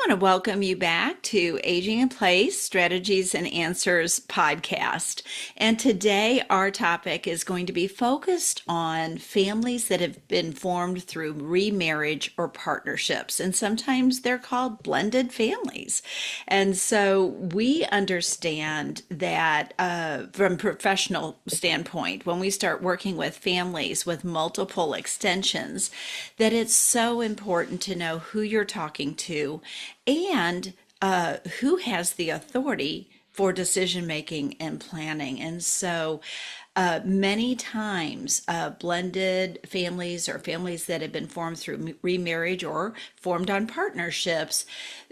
want to welcome you back to Aging in Place Strategies and Answers podcast. And today, our topic is going to be focused on families that have been formed through remarriage or partnerships. And sometimes they're called blended families. And so we understand that from a professional standpoint, when we start working with families with multiple extensions, that it's so important to know who you're talking to and who has the authority for decision making and planning. And so many times, blended families or families that have been formed through remarriage or formed on partnerships,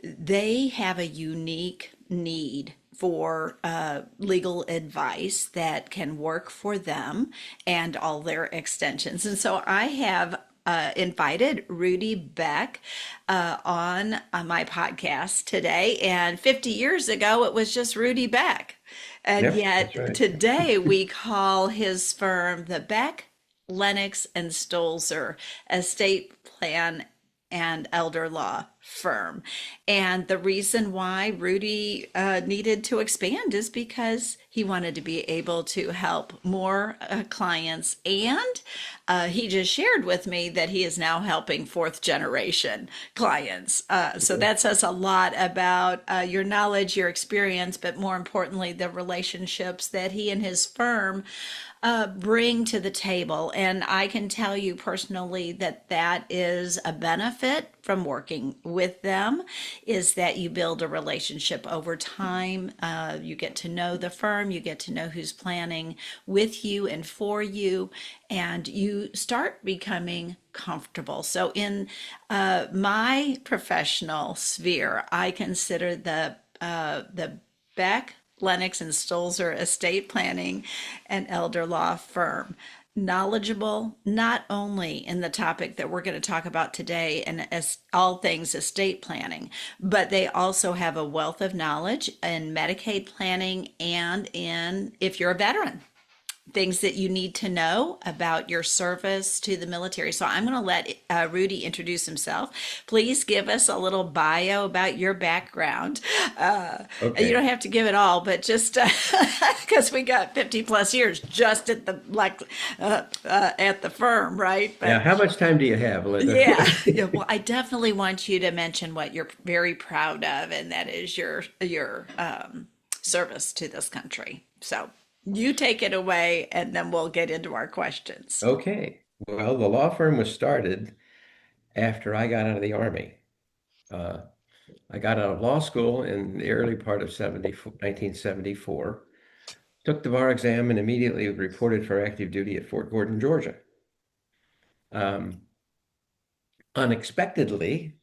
they have a unique need for legal advice that can work for them and all their extensions. And so I have invited Rudy Beck on my podcast today. And 50 years ago, it was just Rudy Beck. And Yep, that's yet right. today we call his firm the Beck, Lennox, and Stolzer Estate Plan and Elder Law Firm. And the reason why Rudy needed to expand is because he wanted to be able to help more clients. And he just shared with me that he is now helping fourth generation clients. So Okay. that says a lot about your knowledge, your experience, but more importantly, the relationships that he and his firm bring to the table. And I can tell you personally that that is a benefit from working with them, is that you build a relationship over time. You get to know the firm, you get to know who's planning with you and for you, and you start becoming comfortable. So in my professional sphere, I consider the Beck, Lennox, and Stolzer estate planning and elder law firm knowledgeable not only in the topic that we're going to talk about today and as all things estate planning, but they also have a wealth of knowledge in Medicaid planning and in if you're a veteran, things that you need to know about your service to the military. So I'm going to let Rudy introduce himself. Please give us a little bio about your background. You don't Okay. have to give it all, but just because we got 50 plus years just at the at the firm, right? Now, But how much time do you have, Linda? yeah, yeah. Well, I definitely want you to mention what you're very proud of, and that is your service to this country. So you take it away, and then we'll get into our questions. Okay. Well, the law firm was started after I got out of the Army. Uh, I got out of law school in the early part of 1974, took the bar exam, and immediately reported for active duty at Fort Gordon, Georgia. Um, Unexpectedly,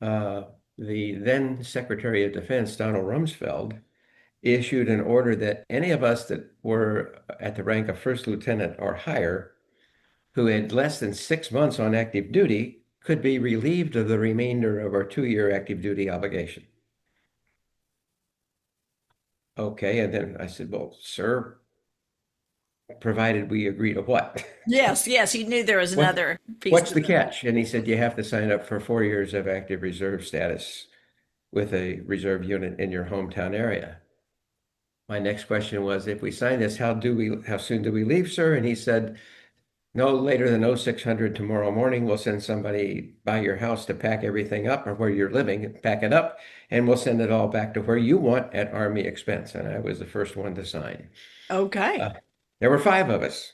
uh, the then Secretary of Defense, Donald Rumsfeld, issued an order that any of us that were at the rank of first lieutenant or higher who had less than 6 months on active duty could be relieved of the remainder of our 2-year active duty obligation. Okay, and then I said, well, sir, provided we agree to what? Yes, yes, you knew there was What, another piece what's to the the. catch? And he said, you have to sign up for 4 years of active reserve status with a reserve unit in your hometown area. My next question was, if we sign this, how soon do we leave, sir? And he said, no later than 0600 tomorrow morning. We'll send somebody by your house to pack everything up or where you're living, pack it up, and we'll send it all back to where you want at Army expense. And I was the first one to sign. Okay. Uh, there were 5 of us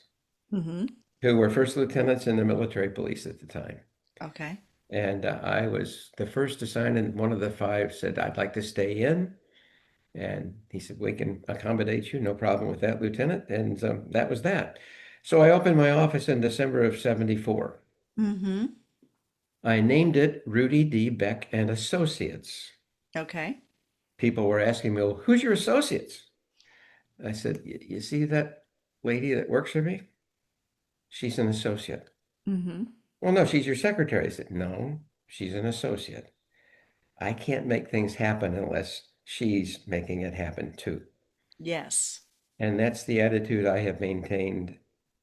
Mm-hmm. who were first lieutenants in the military police at the time. Okay. And I was the first to sign, and one of the 5 said, I'd like to stay in. And he said, we can accommodate you, no problem with that, Lieutenant. And that was that. So I opened my office in December of 74. Mm-hmm. I named it Rudy D. Beck and Associates. Okay. People were asking me, well, who's your associates? I said, you see that lady that works for me? She's an associate. Mm-hmm. Well, no, she's your secretary. I said, no, she's an associate. I can't make things happen unless she's making it happen too. Yes. And that's the attitude I have maintained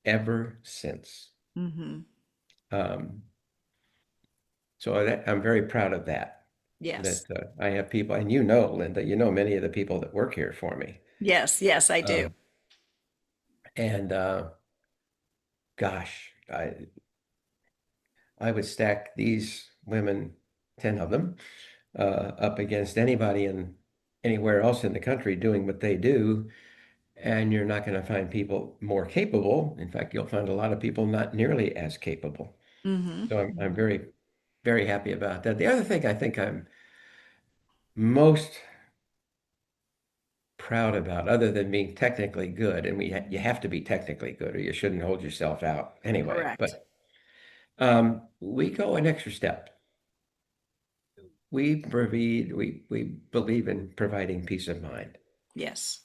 ever since. Mm-hmm. Um, so I'm very proud of that. Yes. that I have people, and you know, Linda, you know many of the people that work here for me. Yes. Yes, I do. Um, and gosh, I would stack these women, 10 of them, up against anybody in anywhere else in the country doing what they do. And you're not going to find people more capable. In fact, you'll find a lot of people not nearly as capable. Mm-hmm. So I'm very, very happy about that. The other thing I think I'm most proud about, other than being technically good, and you have to be technically good or you shouldn't hold yourself out anyway, Correct. but we go an extra step. We believe in providing peace of mind. Yes.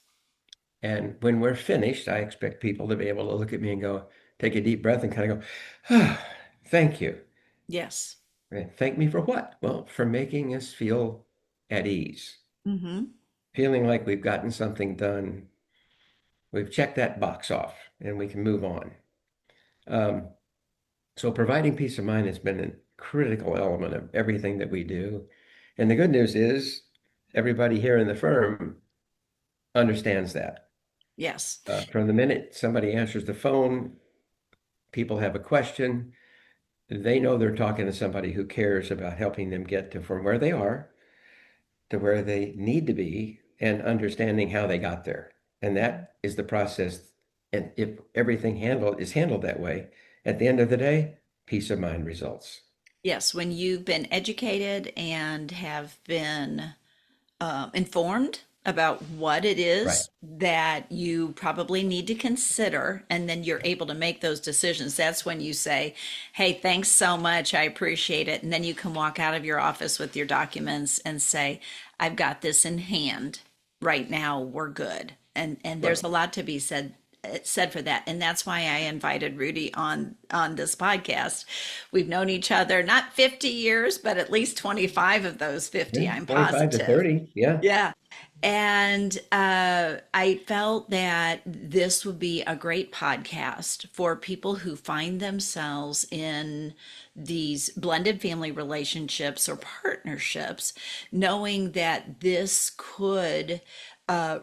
And when we're finished, I expect people to be able to look at me and go, take a deep breath and kind of go, ah, thank you. Yes. And thank me for what? Well, for making us feel at ease, Mm-hmm. feeling like we've gotten something done. We've checked that box off and we can move on. Um, so providing peace of mind has been a critical element of everything that we do. And the good news is everybody here in the firm understands that. Yes. From the minute somebody answers the phone, people have a question, they know they're talking to somebody who cares about helping them get to from where they are to where they need to be and understanding how they got there. And that is the process. And if everything is handled that way, at the end of the day, peace of mind results. Yes. When you've been educated and have been informed about what it Right. is that you probably need to consider, and then you're able to make those decisions. That's when you say, hey, thanks so much. I appreciate it. And then you can walk out of your office with your documents and say, I've got this in hand right now. We're good. And there's Right. a lot to be said for that, and that's why I invited Rudy on this podcast. We've known each other not 50 years, but at least 25 of those 50, Yeah. I'm 25 to positive. 30. Yeah. Yeah. And I felt that this would be a great podcast for people who find themselves in these blended family relationships or partnerships, knowing that this could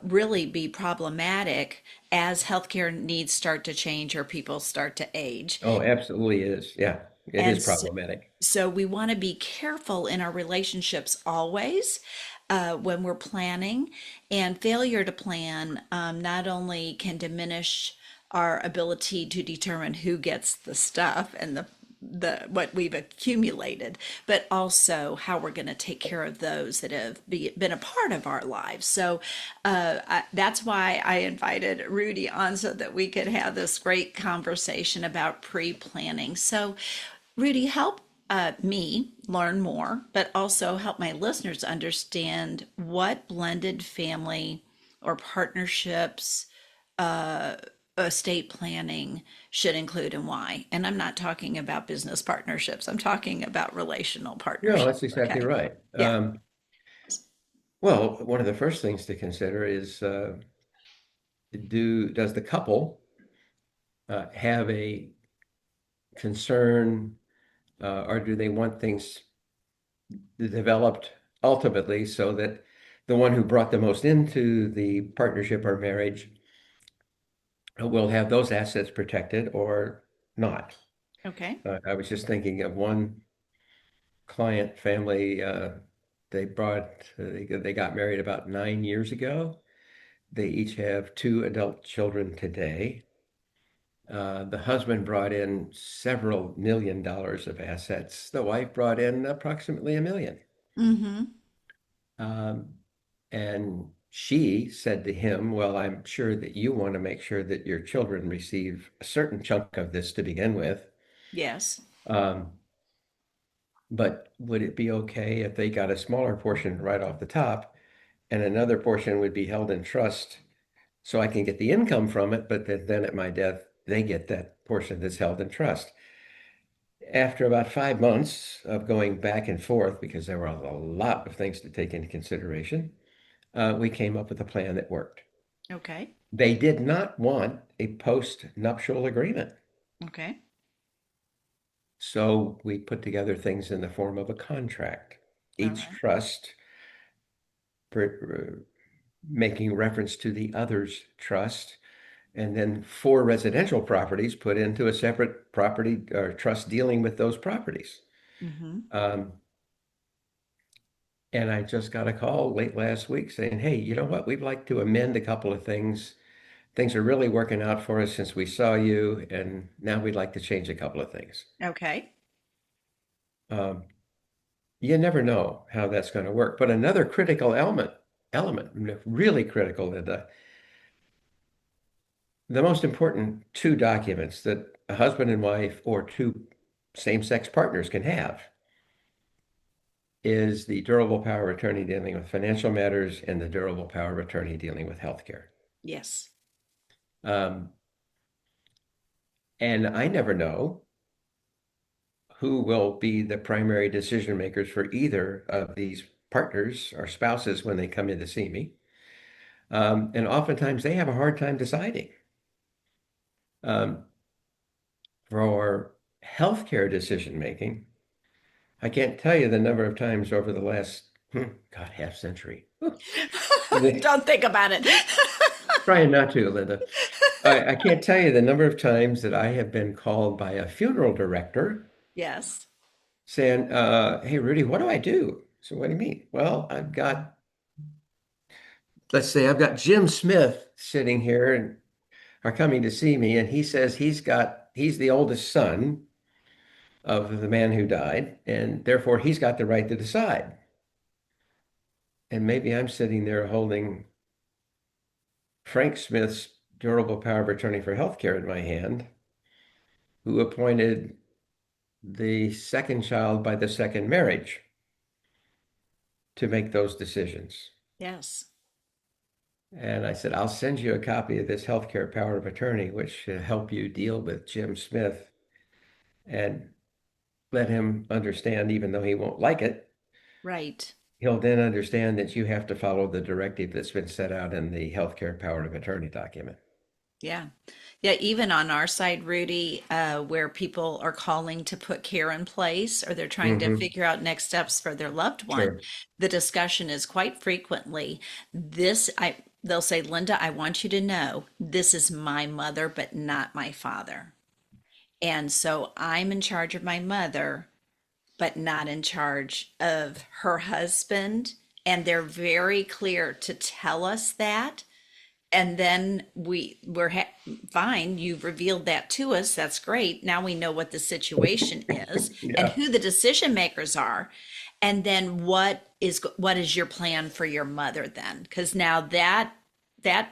really be problematic as healthcare needs start to change or people start to age. Oh, absolutely is. Yeah. It And is s- problematic. so we want to be careful in our relationships always when we're planning. And failure to plan not only can diminish our ability to determine who gets the stuff and the what we've accumulated, but also how we're going to take care of those that have been a part of our lives. So that's why I invited Rudy on so that we could have this great conversation about pre-planning. So, Rudy, help me learn more, but also help my listeners understand what blended family or partnerships, estate planning should include and why. And I'm not talking about business partnerships, I'm talking about relational No, partnerships. that's exactly Okay. right. Yeah. Well, one of the first things to consider is does the couple have a concern or do they want things developed ultimately so that the one who brought the most into the partnership or marriage will have those assets protected or not. Okay. I was just thinking of one client family. They got married about 9 years ago. They each have two adult children today. The husband brought in several $1 million of assets. The wife brought in approximately 1 million. Mm-hmm. Um, and she said to him, well, I'm sure that you want to make sure that your children receive a certain chunk of this to begin with. Yes. Um, but would it be okay if they got a smaller portion right off the top and another portion would be held in trust so I can get the income from it, but then at my death, they get that portion that's held in trust. After about 5 months of going back and forth, because there were a lot of things to take into consideration, we came up with a plan that worked. Okay. They did not want a post-nuptial agreement. Okay. So we put together things in the form of a contract. All each right. trust making reference to the other's trust, and then 4 residential properties put into a separate property or trust dealing with those properties. Mm-hmm. Um, and I just got a call late last week saying, hey, you know what? We'd like to amend a couple of things. Things are really working out for us since we saw you, and now we'd like to change a couple of things. Okay. Um, you never know how that's going to work. But another critical element, really critical, Linda, the most important 2 documents that a husband and wife or 2 same-sex partners can have is the durable power of attorney dealing with financial matters and the durable power of attorney dealing with healthcare. Yes. Um, and I never know who will be the primary decision makers for either of these partners or spouses when they come in to see me. And oftentimes they have a hard time deciding. Um, for healthcare decision making, I can't tell you the number of times over the last, God, half century. Don't think about it. Trying not to, Linda. I can't tell you the number of times that I have been called by a funeral director Yes. saying, hey, Rudy, what do I do? So what do you mean? Well, let's say I've got Jim Smith sitting here and are coming to see me, and he says he's the oldest son of the man who died, and therefore he's got the right to decide. And maybe I'm sitting there holding Frank Smith's durable power of attorney for healthcare in my hand, who appointed the second child by the second marriage to make those decisions. Yes. And I said, I'll send you a copy of this healthcare power of attorney, which should help you deal with Jim Smith and let him understand, even though he won't like it, Right. he'll then understand that you have to follow the directive that's been set out in the healthcare power of attorney document. Yeah. Yeah. Even on our side, Rudy, where people are calling to put care in place or they're trying to Hmm. figure out next steps for their loved one, Sure. the discussion is quite frequently they'll say, Linda, I want you to know this is my mother, but not my father. And so I'm in charge of my mother, but not in charge of her husband. And they're very clear to tell us that. And then fine, you've revealed that to us. That's great. Now we know what the situation is and Yeah, who the decision makers are. And then what is your plan for your mother then? Because now that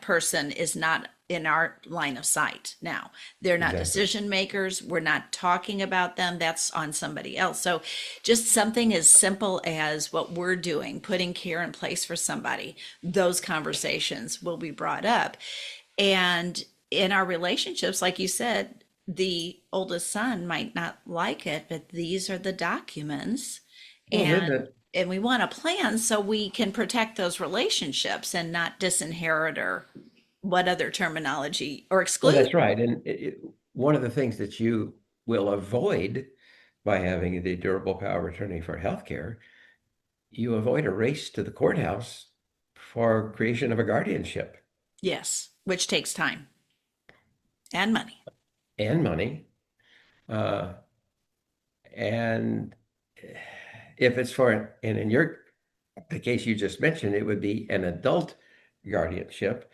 person is not in our line of sight now. They're not exactly. decision makers. We're not talking about them. That's on somebody else. So just something as simple as what we're doing, putting care in place for somebody, those conversations will be brought up. And in our relationships, like you said, the oldest son might not like it, but these are the documents Well, and Linda, and we want a plan so we can protect those relationships and not disinherit or what other terminology or well, exclude. that's right. And one of the things that you will avoid by having the durable power of attorney for healthcare, you avoid a race to the courthouse for creation of a guardianship Yes, which takes time and money. and money. Uh, and if it's for, and in the case you just mentioned, it would be an adult guardianship.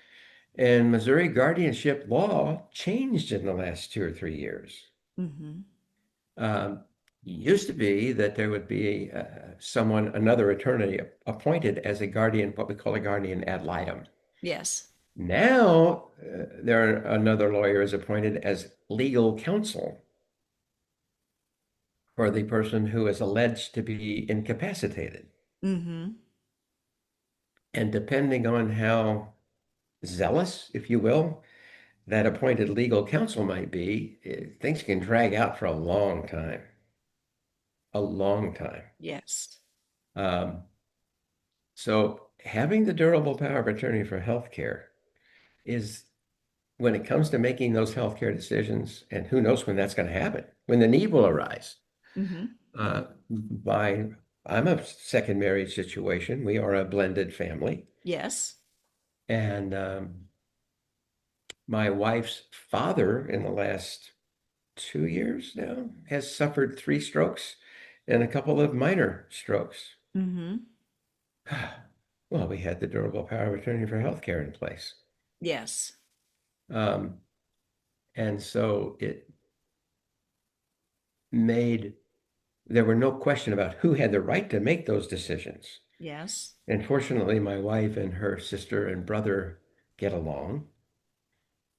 And Missouri guardianship law changed in the last 2 or 3 years. Hmm. Um, Used to be that there would be another attorney appointed as a guardian, what we call a guardian ad litem. Yes. Now, another lawyer is appointed as legal counsel for the person who is alleged to be incapacitated. Hmm. And depending on how zealous, if you will, that appointed legal counsel might be, things can drag out for a long time. Yes. Um, so having the durable power of attorney for healthcare is when it comes to making those healthcare decisions, and who knows when that's going to happen, when the need will arise. Hmm. By I'm a second marriage situation. We are a blended family. Yes. And my wife's father, in the last 2 years now, has suffered 3 strokes and a couple of minor strokes. Mm-hmm. Well, we had the durable power of attorney for healthcare in place. Yes. Um, and so it made, there were no question about who had the right to make those decisions. Yes. And fortunately, my wife and her sister and brother get along.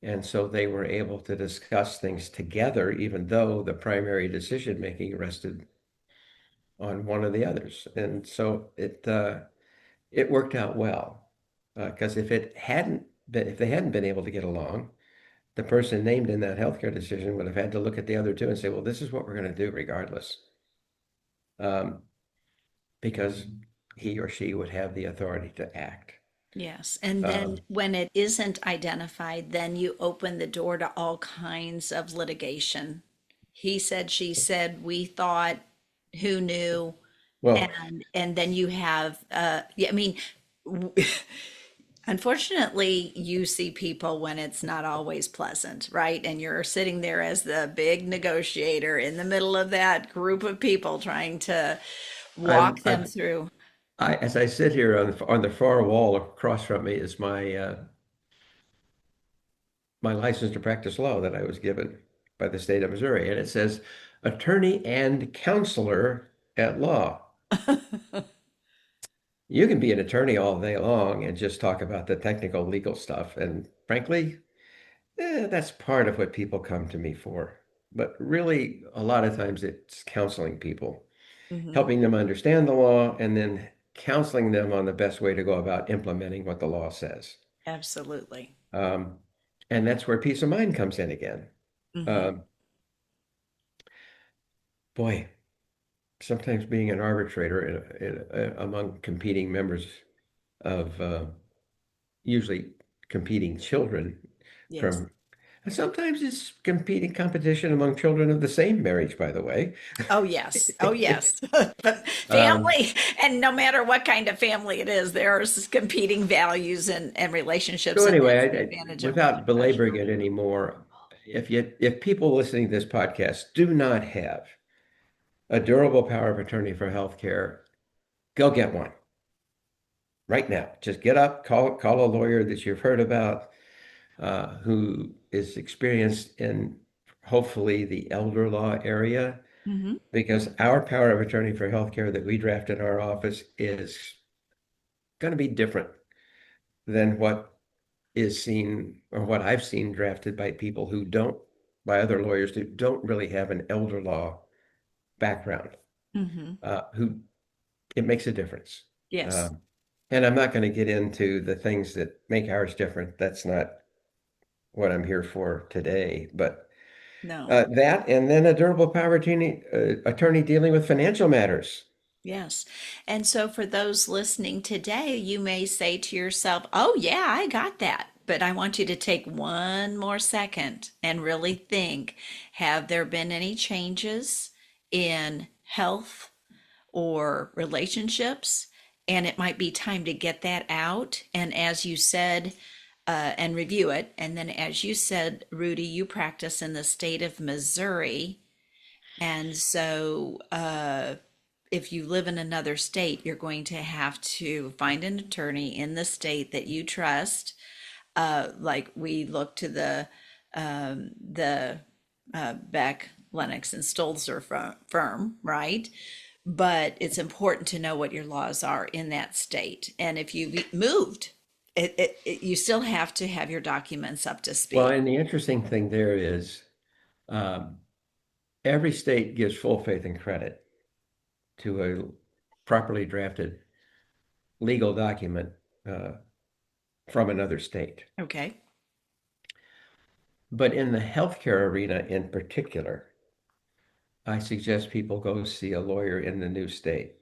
And so they were able to discuss things together, even though the primary decision making rested on one of the others. And so it worked out well. Because if they hadn't been able to get along, the person named in that healthcare decision would have had to look at the other two and say, well, this is what we're going to do regardless. Um, because he or she would have the authority to act. Yes. And then Um, when it isn't identified, then you open the door to all kinds of litigation. He said, she said, we thought, who knew? well, And then you have yeah, I mean, w- unfortunately, you see people when it's not always pleasant, right? And you're sitting there as the big negotiator in the middle of that group of people trying to walk I'm, them through. as I sit here on the far wall across from me is my license to practice law that I was given by the state of Missouri, and it says attorney and counselor at law. You can be an attorney all day long and just talk about the technical legal stuff, and frankly, that's part of what people come to me for. But really, a lot of times it's counseling people, Hmm. helping them understand the law, and then counseling them on the best way to go about implementing what the law says. Absolutely. Um, and that's where peace of mind comes in again. Hmm. Um, boy, sometimes being an arbitrator among competing members of usually competing children Yes. from sometimes it's competing competition among children of the same marriage, by the way. Oh, yes. Oh, yes. But Um, family, and no matter what kind of family it is, there's competing values and relationships, so and that's anyway, the advantage of without being belaboring professional. it anymore, if people listening to this podcast do not have a durable power of attorney for healthcare, go get one right now. Just get up, call a lawyer that you've heard about, who is experienced in hopefully the elder law area, Hmm. because our power of attorney for healthcare that we draft in our office is going to be different than what is seen or what I've seen drafted by people who don't, by other lawyers who don't really have an elder law background, Hmm. who it makes a difference. Yes. Um, and I'm not going to get into the things that make ours different. That's not what I'm here for today. But No. that, and then a durable power attorney dealing with financial matters. Yes. And so for those listening today, you may say to yourself, oh, yeah, I got that. But I want you to take one more second and really think, have there been any changes in health or relationships? And it might be time to get that out. And as you said, and review it. And then, as you said, Rudy, you practice in the state of Missouri. And so, if you live in another state, you're going to have to find an attorney in the state that you trust. Like we look to the Beck, Lennox, and Stolzer firm, right? But it's important to know what your laws are in that state. And if you've moved, you still have to have your documents up to Well, speed. and the interesting thing there is um, every state gives full faith and credit to a properly drafted legal document uh, from another state. Okay. But in the healthcare arena in particular, I suggest people go see a lawyer in the new state,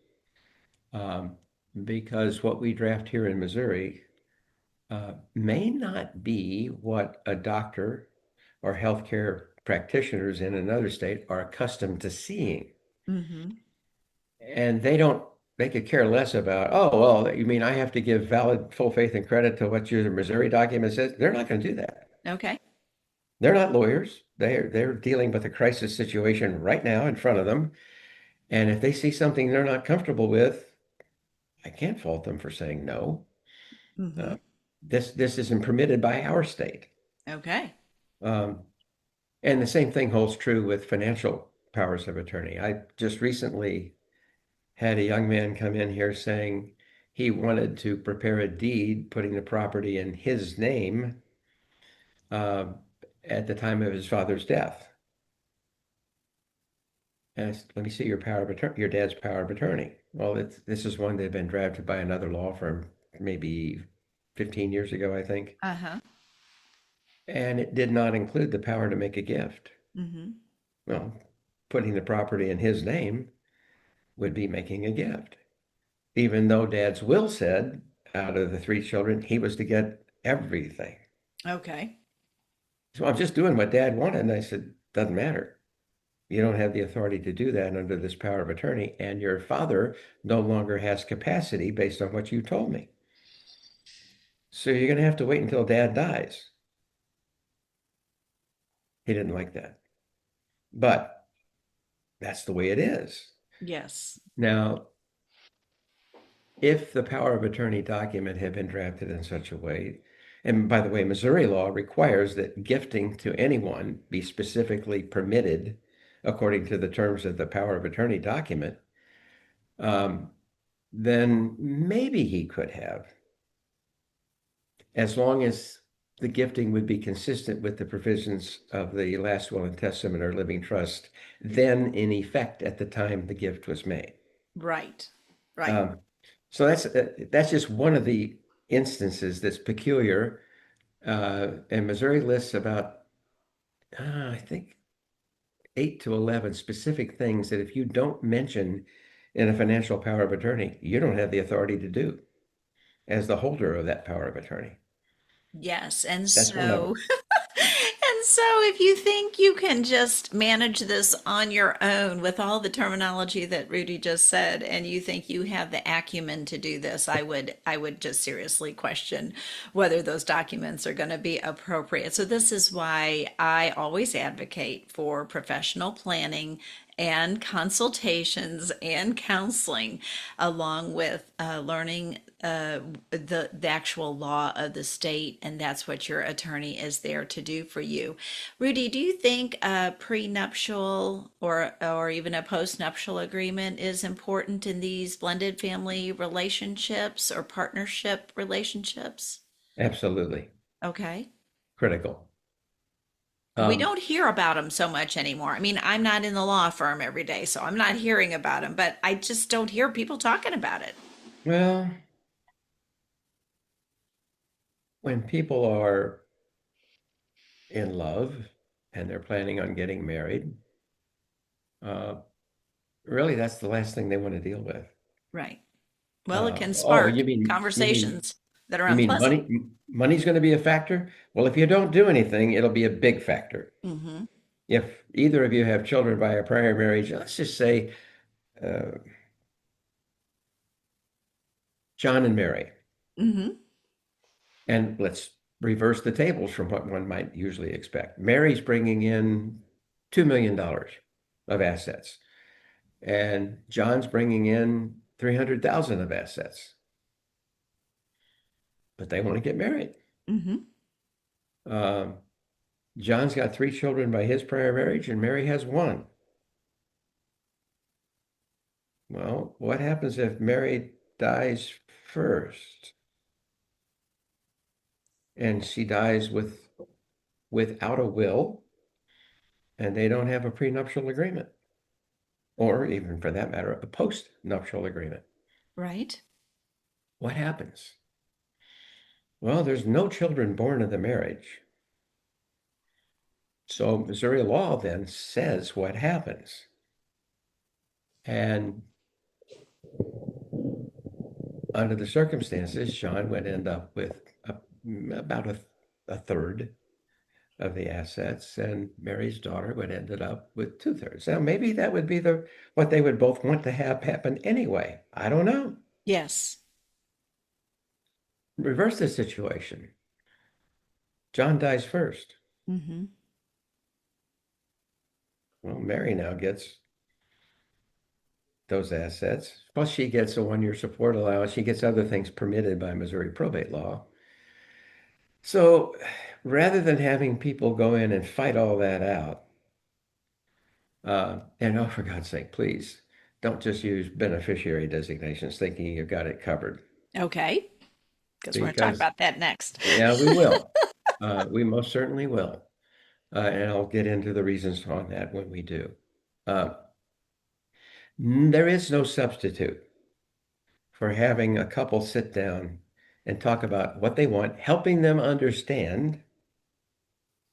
um, because what we draft here in Missouri may not be what a doctor or healthcare practitioners in another state are accustomed to seeing. Mm-hmm. And they don't they could care less about, oh, well, you mean I have to give valid full faith and credit to what your Missouri document says? They're not going to do that. Okay. They're not lawyers. They're dealing with a crisis situation right now in front of them. And if they see something they're not comfortable with, I can't fault them for saying no. Mm-hmm. Uh, this isn't permitted by our state. Okay. Um, and the same thing holds true with financial powers of attorney. I just recently had a young man come in here saying he wanted to prepare a deed putting the property in his name uh, at the time of his father's death. And I said, let me see your power of attorney, your dad's power of attorney. Well, this is one that had been drafted by another law firm maybe 15 years ago, I think. Uh-huh. And it did not include the power to make a gift. Mm-hmm. Well, putting the property in his name would be making a gift, even though dad's will said out of the three children, he was to get everything. Okay. So I'm just doing what dad wanted. And I said, doesn't matter. You don't have the authority to do that under this power of attorney. And your father no longer has capacity based on what you told me. So you're going to have to wait until dad dies. He didn't like that. But that's the way it is. Yes. Now, if the power of attorney document had been drafted in such a way, and by the way, Missouri law requires that gifting to anyone be specifically permitted according to the terms of the power of attorney document, um, then maybe he could have, as long as the gifting would be consistent with the provisions of the last will and testament or living trust, then in effect at the time the gift was made. Right. Right. Um, so that's just one of the instances that's peculiar. And Missouri lists about, I think, 8 to 11 specific things that if you don't mention in a financial power of attorney, you don't have the authority to do as the holder of that power of attorney. Yes. And That's one of so them. And so, if you think you can just manage this on your own with all the terminology that Rudy just said, and you think you have the acumen to do this, I would just seriously question whether those documents are going to be appropriate. So this is why I always advocate for professional planning and consultations and counseling, along with learning the actual law of the state, and that's what your attorney is there to do for you. Rudy, do you think a prenuptial or even a postnuptial agreement is important in these blended family relationships or partnership relationships? Absolutely Okay. critical. We Um, don't hear about them so much anymore. I mean, I'm not in the law firm every day, so I'm not hearing about them, but I just don't hear people talking about it. well, when people are in love and they're planning on getting married, uh, really that's the last thing they want to deal with. Right. Well, it can Oh, spark conversations that are you mean unpleasant. money's going to be a factor? Well, if you don't do anything, it'll be a big factor. Mm-hmm. If either of you have children by a prior marriage, let's just say uh, John and Mary, Mm-hmm. and let's reverse the tables from what one might usually expect. Mary's bringing in $2 million of assets, and John's bringing in 300,000 of assets, but they want to get married. Mm-hmm. Um, John's got three children by his prior marriage, and Mary has one. Well, what happens if Mary dies first and she dies without a will and they don't have a prenuptial agreement, or even for that matter, a post-nuptial agreement? Right. What happens? Well, there's no children born of the marriage. So Missouri law then says what happens. And under the circumstances, John would end up with about a third of the assets, and Mary's daughter would end up with two-thirds. Now, maybe that would be what they would both want to have happen anyway. I don't know. Yes. Reverse the situation. John dies first. Hmm. Well, Mary now gets those assets. Plus, she gets a 1-year support allowance. She gets other things permitted by Missouri probate law. So rather than having people go in and fight all that out, and oh, for God's sake, please don't just use beneficiary designations thinking you've got it covered. Okay. Because we're going to talk Because, about that next. yeah, we will. We most certainly will. And I'll get into the reasons on that when we do. Uh, there is no substitute for having a couple sit down and talk about what they want, helping them understand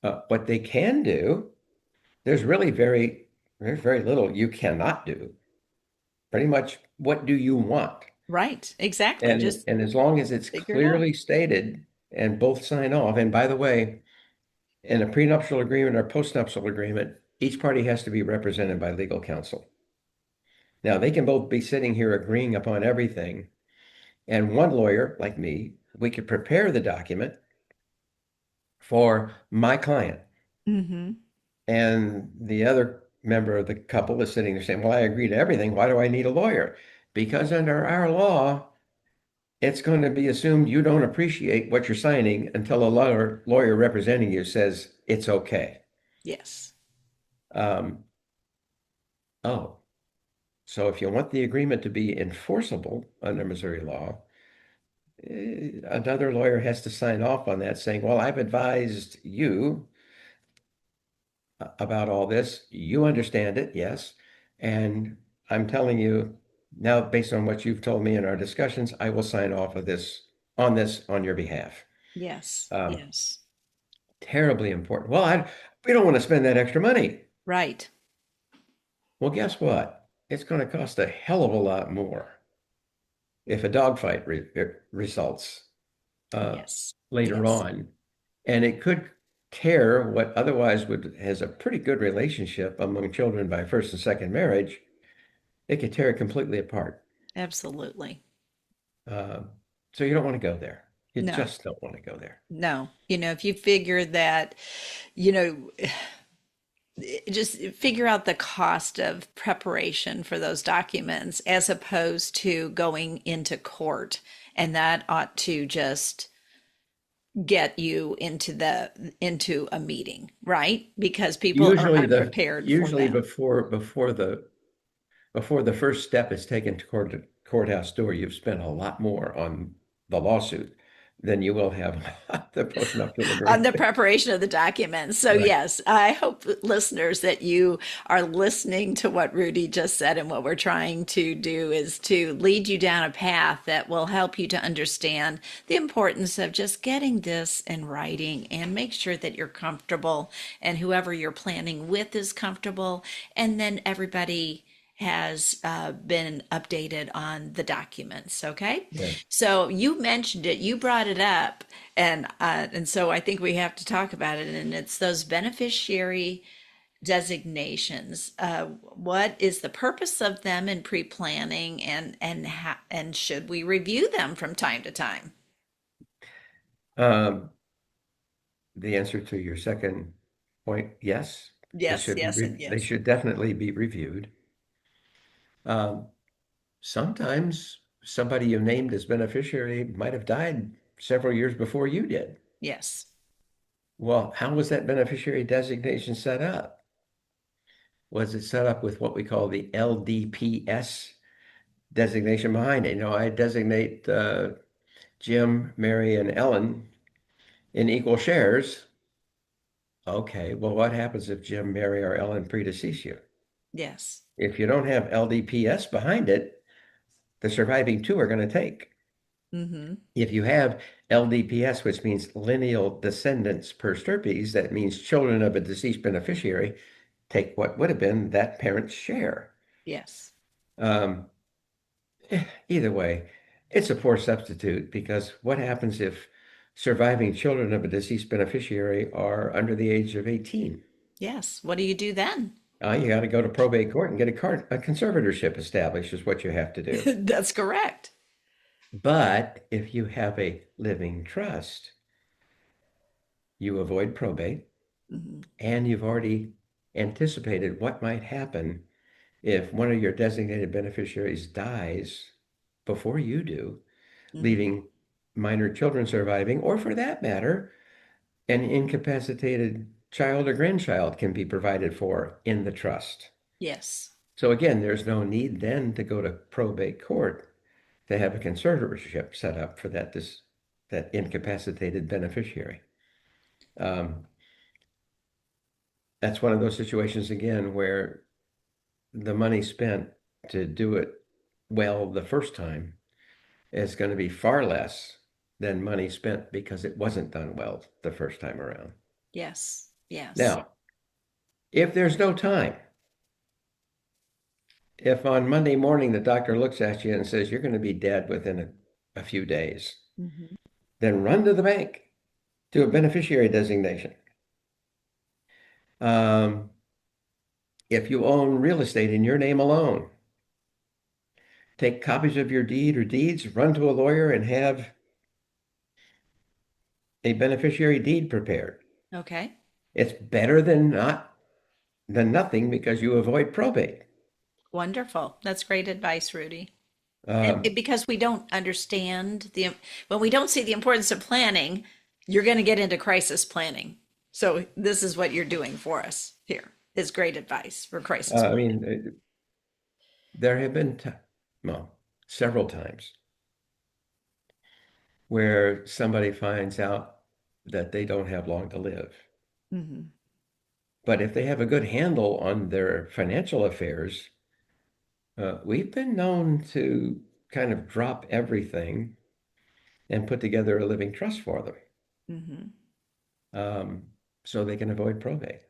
what they can do. There's very little you cannot do. Pretty much, what do you want? Right. Exactly. And Just and as long as it's figure it out. clearly stated and both sign off, and by the way, in a prenuptial agreement or postnuptial agreement, each party has to be represented by legal counsel. Now, they can both be sitting here agreeing upon everything, and one lawyer, like me, we could prepare the document for my client. Hmm. And the other member of the couple is sitting there saying, well, I agree to everything. Why do I need a lawyer? Because under our law, it's going to be assumed you don't appreciate what you're signing until a lawyer representing you says it's okay. Yes. Um, oh, so if you want the agreement to be enforceable under Missouri law, another lawyer has to sign off on that saying, well, I've advised you about all this. You understand it, yes. And I'm telling you now, based on what you've told me in our discussions, I will sign off of this on your behalf. Yes. Um, Yes. Terribly important. Well, we don't want to spend that extra money. Right. Well, guess what? It's going to cost a hell of a lot more if a dogfight results uh, Yes. later Yes. on, and it could tear what otherwise would has a pretty good relationship among children by first and second marriage. It could tear it completely apart. Absolutely. Uh, so you don't want to go there. You No. just don't want to go there. No. If you figure that, you know, just figure out the cost of preparation for those documents as opposed to going into court. And that ought to just get you into a meeting, right? Because people are Usually the unprepared for usually them. before the first step is taken to courthouse door, you've spent a lot more on the lawsuit than you will have on the postnuptial On the agreement. preparation of the documents. So, Right. yes, I hope listeners that you are listening to what Rudy just said. And what we're trying to do is to lead you down a path that will help you to understand the importance of just getting this in writing and make sure that you're comfortable and whoever you're planning with is comfortable. And then everybody has been updated on the documents. Okay, Yeah. so you mentioned it, you brought it up, and so I think we have to talk about it. And it's those beneficiary designations. What is the purpose of them in pre-planning, and should we review them from time to time? Um, the answer to your second point, yes, Yes, yes, and they yes. should definitely be reviewed. Um, Sometimes somebody you named as beneficiary might have died several years before you did. Yes. Well, how was that beneficiary designation set up? Was it set up with what we call the LDPS designation behind it? I designate Jim, Mary, and Ellen in equal shares. Okay, well, what happens if Jim, Mary, or Ellen predecease you? Yes. If you don't have LDPS behind it, the surviving two are going to take. Mm-hmm. If you have LDPS, which means lineal descendants per stirpes, that means children of a deceased beneficiary take what would have been that parent's share. Yes. Um, Either way, it's a poor substitute because what happens if surviving children of a deceased beneficiary are under the age of 18. Yes. What do you do then? You got to go to probate court and get a conservatorship established is what you have to do. That's correct. But if you have a living trust, you avoid probate Hmm. and you've already anticipated what might happen if one of your designated beneficiaries dies before you do, Hmm. leaving minor children surviving, or for that matter, an incapacitated child or grandchild can be provided for in the trust. Yes. So again, there's no need then to go to probate court to have a conservatorship set up for that incapacitated beneficiary. Um, that's one of those situations again where the money spent to do it well the first time is going to be far less than money spent because it wasn't done well the first time around. Yes. Yes. Now, if there's no time, if on Monday morning the doctor looks at you and says you're going to be dead within a few days, Hmm. then run to the bank, do a beneficiary designation. Um, if you own real estate in your name alone, take copies of your deed or deeds, run to a lawyer and have a beneficiary deed prepared. Okay. It's better than nothing because you avoid probate. Wonderful. That's great advice, Rudy. And Um, because we don't understand when we don't see the importance of planning, you're going to get into crisis planning. So this is what you're doing for us here is great advice for crisis I planning. mean, there have been, well, several times where somebody finds out that they don't have long to live. Hmm. But if they have a good handle on their financial affairs, we've been known to kind of drop everything and put together a living trust for them, Hmm. um, so they can avoid probate.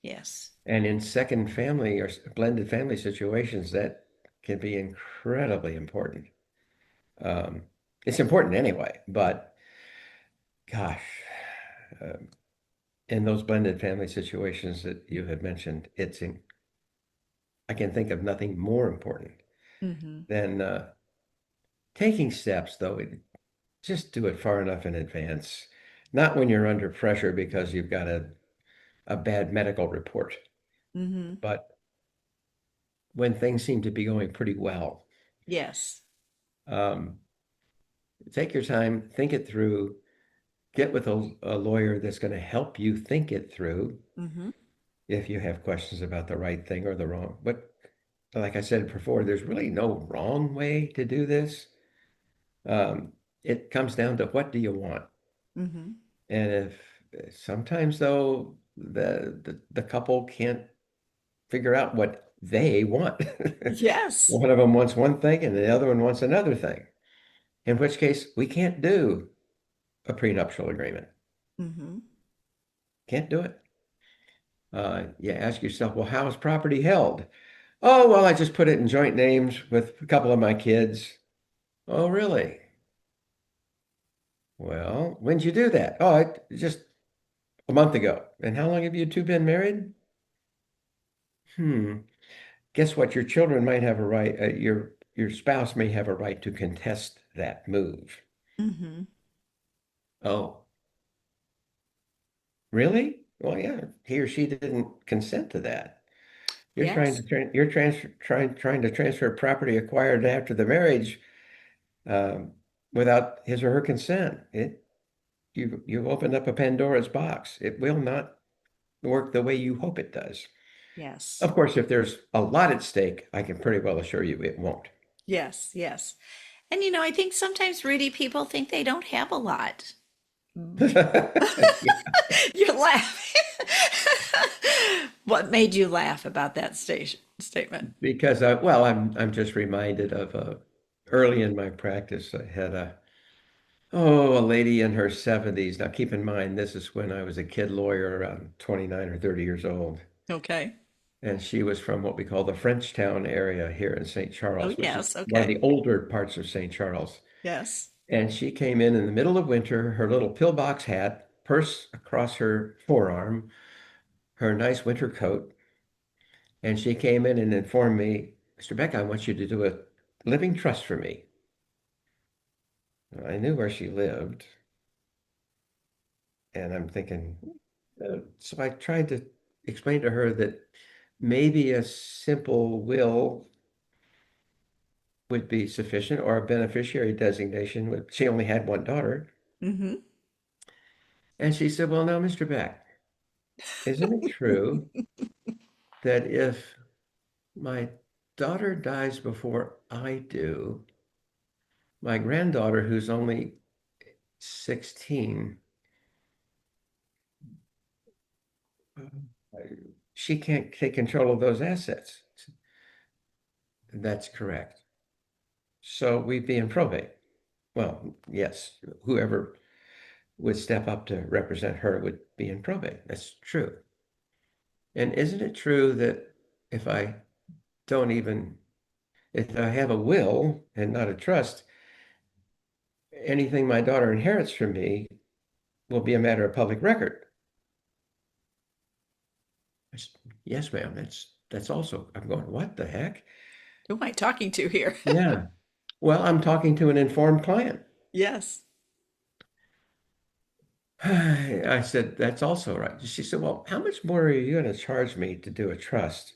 Yes. And in second family or blended family situations, that can be incredibly important. Um, it's important anyway, but gosh, um, in those blended family situations that you have mentioned, I can think of nothing more important Hmm. than taking steps, though. Just do it far enough in advance, not when you're under pressure because you've got a bad medical report, Hmm. but when things seem to be going pretty well. Yes. Um, Take your time, think it through, get with a lawyer that's going to help you think it through Hmm. if you have questions about the right thing or the wrong. But like I said before, there's really no wrong way to do this. Um, it comes down to what do you want? Hmm. And if sometimes though the couple can't figure out what they want. Yes. One of them wants one thing and the other one wants another thing. In which case we can't do a prenuptial agreement. Hmm. Can't do it. You ask yourself, well, how is property held? Oh, well, I just put it in joint names with a couple of my kids. Oh, really? Well, when did you do that? Oh, just a month ago. And how long have you two been married? Hmm. Guess what? Your children might have a right, your spouse may have a right to contest that move. Hmm. Oh, really? Well, yeah, he or she didn't consent to that. Yes. Trying to transfer property acquired after the marriage um, without his or her consent. You've opened up a Pandora's box. It will not work the way you hope it does. Yes. Of course, if there's a lot at stake, I can pretty well assure you it won't. Yes. Yes. And I think sometimes, Rudy, people think they don't have a lot. Yeah, You're laughing. What made you laugh about that statement? because well, I'm just reminded of early in my practice, I had a lady in her 70s. Now, keep in mind, this is when I was a kid lawyer, around 29 or 30 years old. Okay. And she was from what we call the Frenchtown area here in St. Oh, Charles, which is yes. one of Okay. the older parts of St. Charles. Yes. And she came in the middle of winter, her little pillbox hat, purse across her forearm, her nice winter coat. And she came in and informed me, Mr. Beck, I want you to do a living trust for me. I knew where she lived, and I'm thinking, so I tried to explain to her that maybe a simple will would be sufficient, or a beneficiary designation. She only had one daughter. Hmm. And she said, well, no, Mr. Beck, isn't it true that if my daughter dies before I do, my granddaughter, who's only 16, she can't take control of those assets? That's correct. So we'd be in probate. Well, yes, whoever would step up to represent her would be in probate. That's true. And isn't it true that if I don't even, if I have a will and not a trust, anything my daughter inherits from me will be a matter of public record? I said, yes, ma'am. That's also, I'm going, what the heck? Who am I talking to here? Yeah. Well, I'm talking to an informed client. Yes. I said, that's also right. She said, well, how much more are you going to charge me to do a trust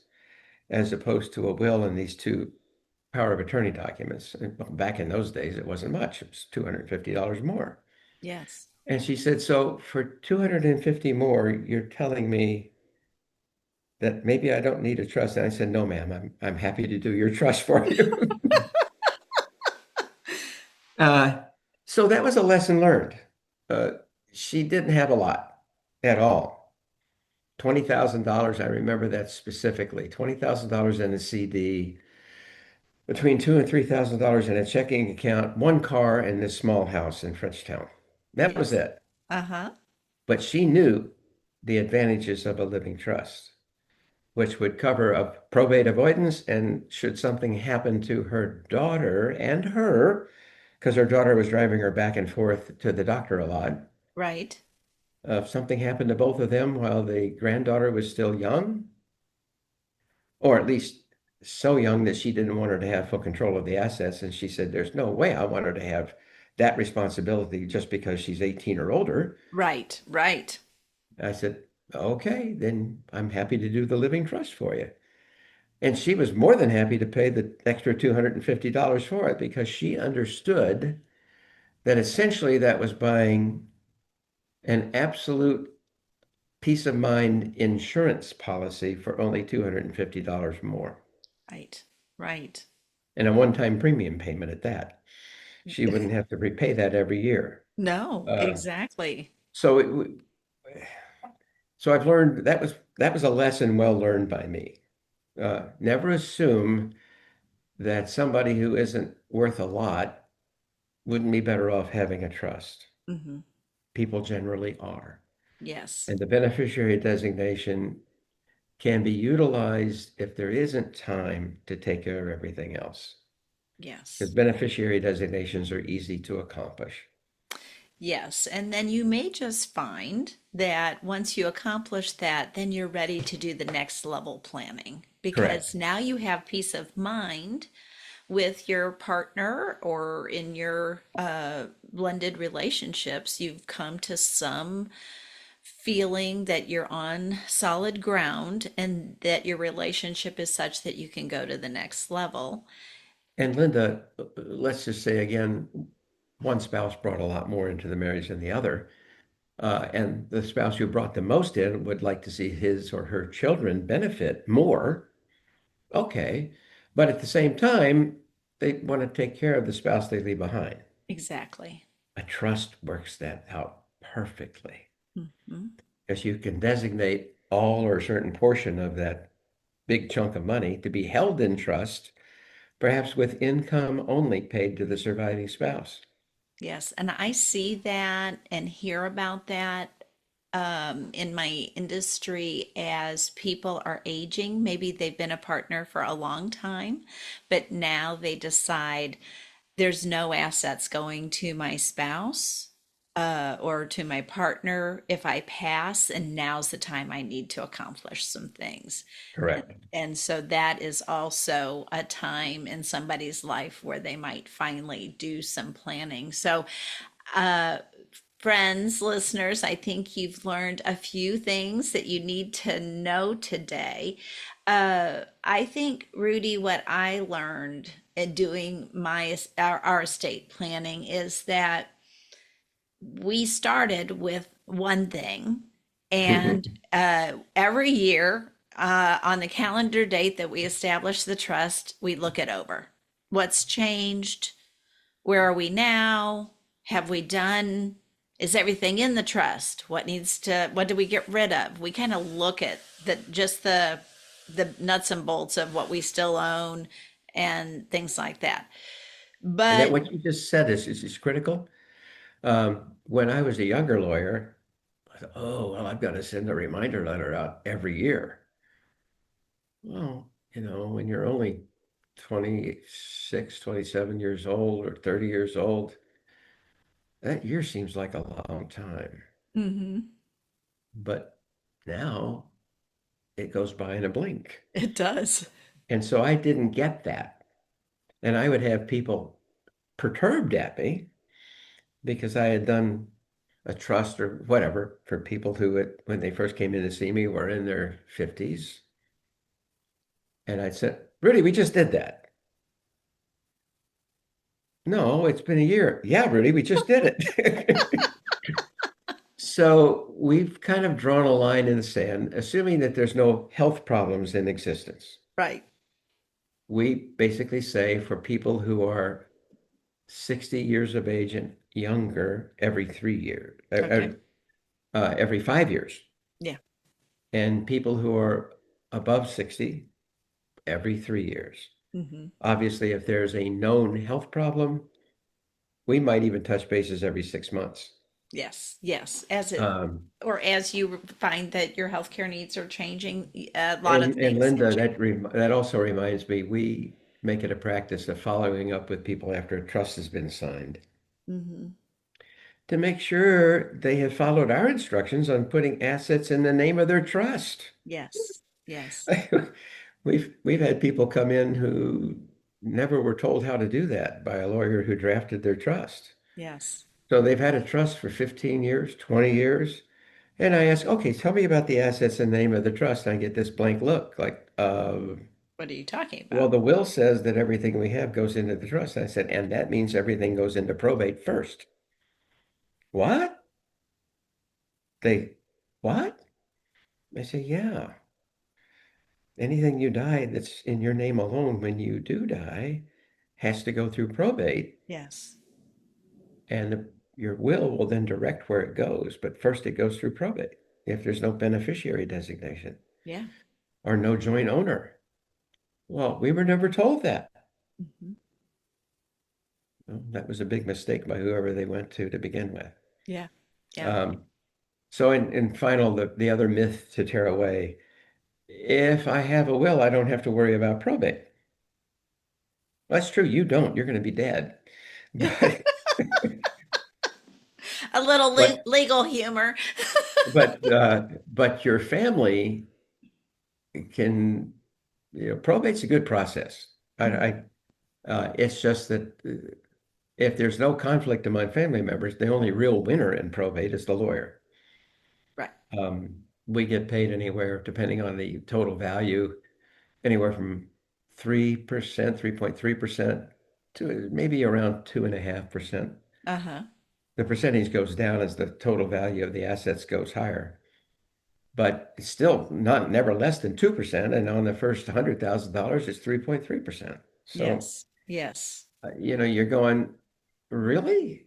as opposed to a will and these two power of attorney documents? And back in those days, it wasn't much. It was $250 more. Yes. And she said, so for 250 more, you're telling me that maybe I don't need a trust? And I said, no, ma'am, I'm happy to do your trust for you. Uh, so that was a lesson learned. Uh, she didn't have a lot at all. $20,000, I remember that specifically. $20,000 in a CD, between $2,000 and $3,000 in a checking account, one car, and this small house in Frenchtown. That was Yes. it. Uh-huh. But she knew the advantages of a living trust, which would cover a probate avoidance. And should something happen to her daughter and her, because her daughter was driving her back and forth to the doctor a lot, Right. if something happened to both of them while the granddaughter was still young, or at least so young that she didn't want her to have full control of the assets. And she said, there's no way I want her to have that responsibility just because she's 18 or older. Right. Right. I said, okay, then I'm happy to do the living trust for you. And she was more than happy to pay the extra $250 for it because she understood that essentially that was buying an absolute peace of mind insurance policy for only $250 more, Right. Right. and a one-time premium payment at that. She wouldn't have to repay that every year. No, Uh, exactly. so so I've learned that was a lesson well learned by me. Never assume that somebody who isn't worth a lot wouldn't be better off having a trust. Hmm. People generally are. Yes. And the beneficiary designation can be utilized if there isn't time to take care of everything else. Because Yes. beneficiary designations are easy to accomplish. Yes. And then you may just find that once you accomplish that, then you're ready to do the next level planning because Correct. now you have peace of mind with your partner or in your blended relationships. You've come to some feeling that you're on solid ground and that your relationship is such that you can go to the next level. And Linda, let's just say again, one spouse brought a lot more into the marriage than the other. And the spouse who brought the most in would like to see his or her children benefit more. Okay. But at the same time, they want to take care of the spouse they leave behind. Exactly. A trust works that out perfectly Mhm. because you can designate all or a certain portion of that big chunk of money to be held in trust, perhaps with income only paid to the surviving spouse. Yes, and I see that and hear about that in my industry as people are aging. Maybe they've been a partner for a long time, but now they decide, there's no assets going to my spouse or to my partner if I pass, and now's the time I need to accomplish some things. And, Correct. and so that is also a time in somebody's life where they might finally do some planning. So, uh, friends, listeners, I think you've learned a few things that you need to know today. I think, Rudy, what I learned in doing our estate planning is that we started with one thing, and every year on the calendar date that we establish the trust, we look it over. What's changed? Where are we now? Have we done? Is everything in the trust? What do we get rid of? We kind of look at the nuts and bolts of what we still own and things like that. And that But what you just said is critical. When I was a younger lawyer, I thought, oh, well, I've got to send a reminder letter out every year. Well, when you're only 26, 27 years old or 30 years old, that year seems like a long time. mhm, But now it goes by in a blink. it does. And so I didn't get that. And I would have people perturbed at me because I had done a trust or whatever for people who, when they first came in to see me, were in their 50s. And I'd said, Rudy, we just did that. No, it's been a year. Yeah, Rudy, we just did it. So we've kind of drawn a line in the sand, assuming that there's no health problems in existence. Right. We basically say for people who are 60 years of age and younger, every 3 years, Okay. every 5 years. Yeah. And people who are above 60, every 3 years. Hmm. Obviously, if there's a known health problem, we might even touch bases every 6 months. Yes. Yes. As it Um, or as you find that your healthcare needs are changing, a lot of and things can Linda, change. that also reminds me, we make it a practice of following up with people after a trust has been signed Hmm. to make sure they have followed our instructions on putting assets in the name of their trust. Yes. Yes. We've had people come in who never were told how to do that by a lawyer who drafted their trust. Yes. So they've had a trust for 15 years, 20 years. And I ask, okay, tell me about the assets and name of the trust. And I get this blank look like, What are you talking well, about? the will says that everything we have goes into the trust. I said, and that means everything goes into probate first. What? They, what? I say, yeah. Anything you die that's in your name alone when you do die has to go through probate. Yes. And your will then direct where it goes, but first it goes through probate if there's no beneficiary designation Yeah. or no joint owner. Well, we were never told that. Hmm. Well, that was a big mistake by whoever they went to begin with. Yeah. Yeah. Um, so in final, the other myth to tear away, if I have a will, I don't have to worry about probate. That's true, you don't. You're going to be dead. But A little but legal humor. but your family can, probate's a good process. It's just that if there's no conflict among family members, the only real winner in probate is the lawyer. Right. We get paid anywhere, depending on the total value, anywhere from 3%, 3.3% to maybe around 2.5%. Uh-huh. The percentage goes down as the total value of the assets goes higher. But it's still not never less than 2%. And on the first $100,000, it's 3.3%. So, Yes. Yes. you're going, really?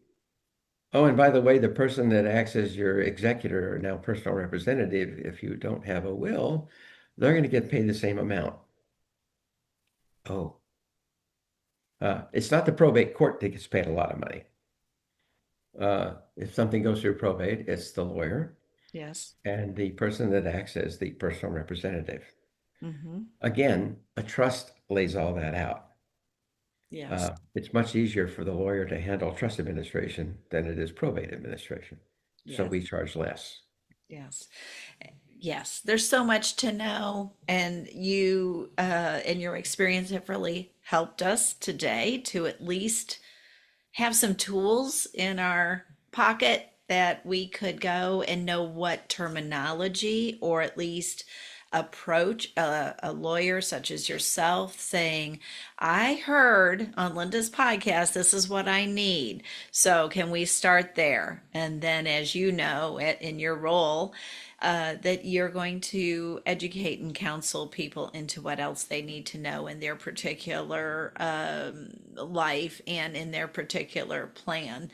Oh, and by the way, the person that acts as your executor or now personal representative, if you don't have a will, they're going to get paid the same amount. Oh, it's not the probate court that gets paid a lot of money. If something goes through probate, it's the lawyer Yes. and the person that acts as the personal representative. Hmm. Again, a trust lays all that out. Yes. It's much easier for the lawyer to handle trust administration than it is probate administration. So Yes. we charge less. Yes. Yes. There's so much to know, and you and your experience have really helped us today to at least have some tools in our pocket that we could go and know what terminology, or at least approach a lawyer such as yourself saying, I heard on Linda's podcast, this is what I need. So can we start there? And then, as you know, in your role, that you're going to educate and counsel people into what else they need to know in their particular life and in their particular plan.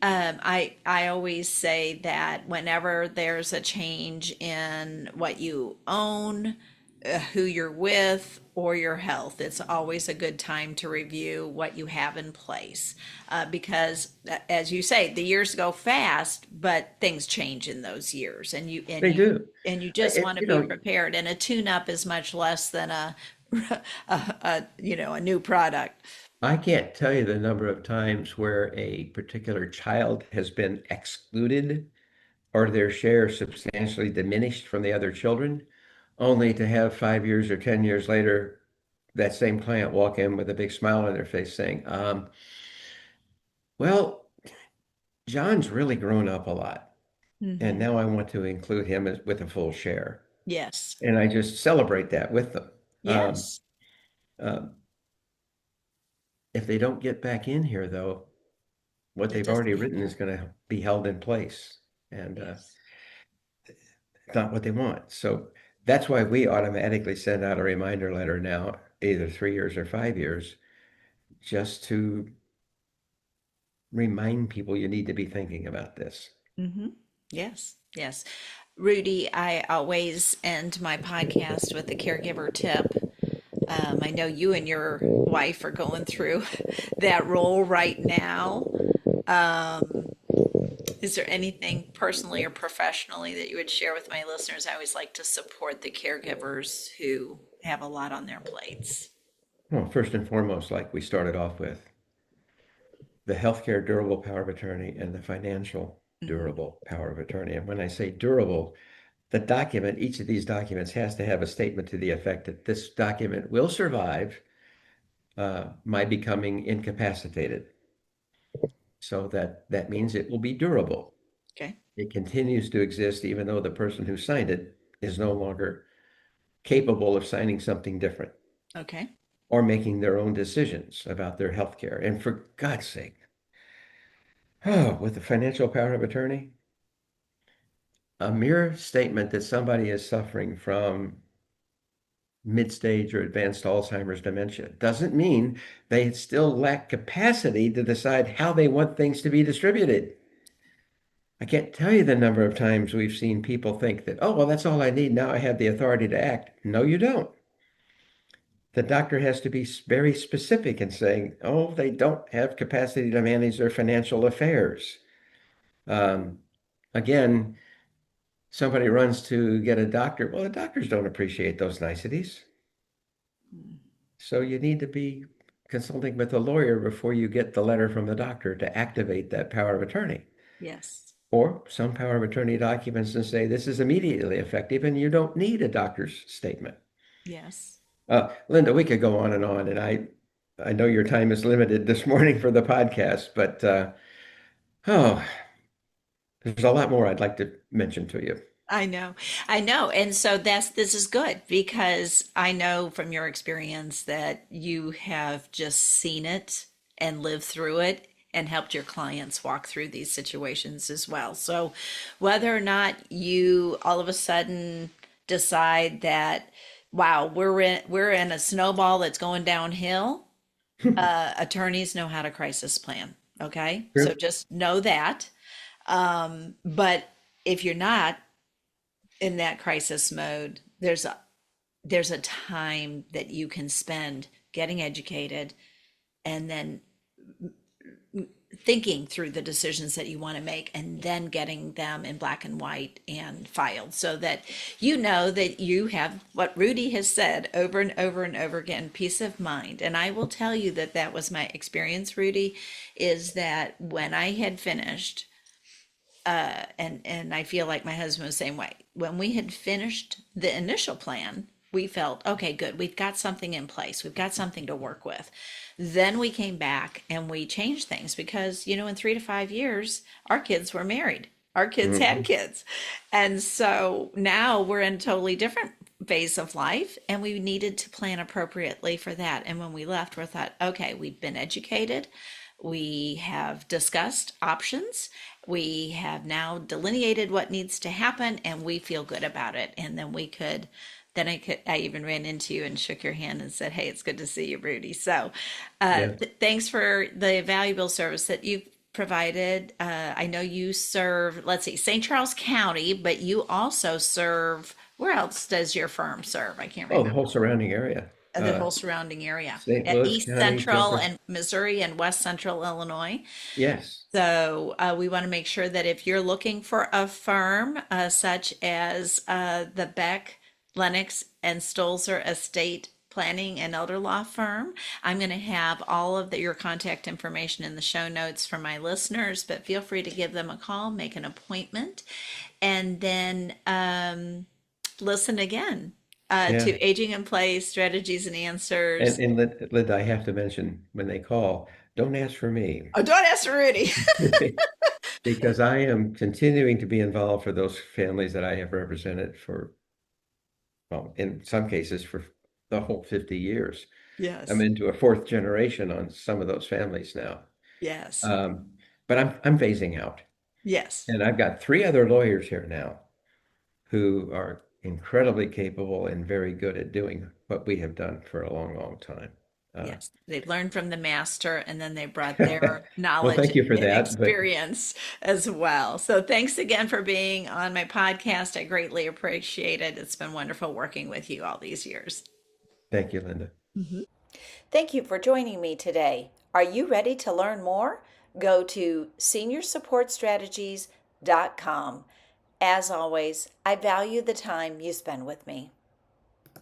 I always say that whenever there's a change in what you own, who you're with, or your health, it's always a good time to review what you have in place. Because, as you say, the years go fast, but things change in those years, and They do. you just want to You be know, prepared. And a tune-up is much less than a new product. I can't tell you the number of times where a particular child has been excluded or their share substantially diminished from the other children, only to have 5 years or 10 years later, that same client walk in with a big smile on their face saying, well, John's really grown up a lot, and Hmm. now I want to include him with a full share. Yes. And I just celebrate that with them. Um, Yes. uh, if they don't get back in here, though, what It they've doesn't already written is matter. going to be held in place, and Yes. it's not what they want. So that's why we automatically send out a reminder letter now, either 3 years or 5 years, just to remind people you need to be thinking about this. Hmm. Yes. Yes. Rudy, I always end my podcast with a caregiver tip. I know you and your wife are going through that role right now. Um, is there anything personally or professionally that you would share with my listeners? I always like to support the caregivers who have a lot on their plates. Well, first and foremost, like we started off with, the healthcare durable power of attorney and the financial Hmm. durable power of attorney. And when I say durable, the document, each of these documents has to have a statement to the effect that this document will survive my becoming incapacitated. So that means it will be durable. Okay. It continues to exist even though the person who signed it is no longer capable of signing something different Okay. or making their own decisions about their health care. And for God's sake, oh, with the financial power of attorney, a mere statement that somebody is suffering from mid-stage or advanced Alzheimer's dementia doesn't mean they still lack capacity to decide how they want things to be distributed. I can't tell you the number of times we've seen people think that, oh, well, that's all I need. Now I have the authority to act. No, you don't. The doctor has to be very specific in saying, oh, they don't have capacity to manage their financial affairs. Um, Again, somebody runs to get a doctor. Well, the doctors don't appreciate those niceties. So you need to be consulting with a lawyer before you get the letter from the doctor to activate that power of attorney. Yes. Or some power of attorney documents and say this is immediately effective and you don't need a doctor's statement. Yes. Linda, we could go on, and I know your time is limited this morning for the podcast, but oh, there's a lot more I'd like to mention to you. I know. I know. And so this is good because I know from your experience that you have just seen it and lived through it and helped your clients walk through these situations as well. So whether or not you all of a sudden decide that, wow, we're in a snowball that's going downhill, attorneys know how to crisis plan. Okay. So Sure. just know that. But if you're not in that crisis mode, there's a time that you can spend getting educated and then thinking through the decisions that you want to make and then getting them in black and white and filed so that you know that you have what Rudy has said over and over and over again, peace of mind. And I will tell you that that was my experience, Rudy, is that when I had finished, and I feel like my husband was the same way. When we had finished the initial plan, we felt, okay, good. We've got something in place. We've got something to work with. Then we came back and we changed things because, in 3 to 5 years, our kids were married. Our kids had Mhm. kids. And so now we're in a totally different phase of life and we needed to plan appropriately for that. And when we left, we thought, okay, we've been educated. We have discussed options. We have now delineated what needs to happen and we feel good about it. And then I even ran into you and shook your hand and said, hey, it's good to see you, Rudy. So Yeah. thanks for the valuable service that you've provided. I know you serve, let's see, St. Charles County, but you also serve, where else does your firm serve? I can't Oh, the remember. whole surrounding area. The whole surrounding area. St. Louis East County, Central Jefferson. and Missouri and West Central Illinois. Yes. So we want to make sure that if you're looking for a firm such as the Beck, Lennox, and Stolzer Estate Planning and Elder Law Firm, I'm going to have all of your contact information in the show notes for my listeners, but feel free to give them a call, make an appointment, and then listen again Yeah. to Aging in Place, Strategies and And Answers. Linda, I have to mention when they call, don't ask for me Oh, don't ask Rudy. because I am continuing to be involved for those families that I have represented for, well, in some cases for the whole 50 years. I'm Yes, into a fourth generation on some of those families now. yes, Um, but I'm phasing out. yes. And I've got three other lawyers here now who are incredibly capable and very good at doing what we have done for a long, long time. Uh, Yes, they learned from the master and then they brought their well, knowledge thank you for and that. But experience as well. So thanks again for being on my podcast. I greatly appreciate it. It's been wonderful working with you all these years. thank you, Linda. Thank you for joining me today. Are you ready to learn more? Go to seniorsupportstrategies.com. As always, I value the time you spend with me.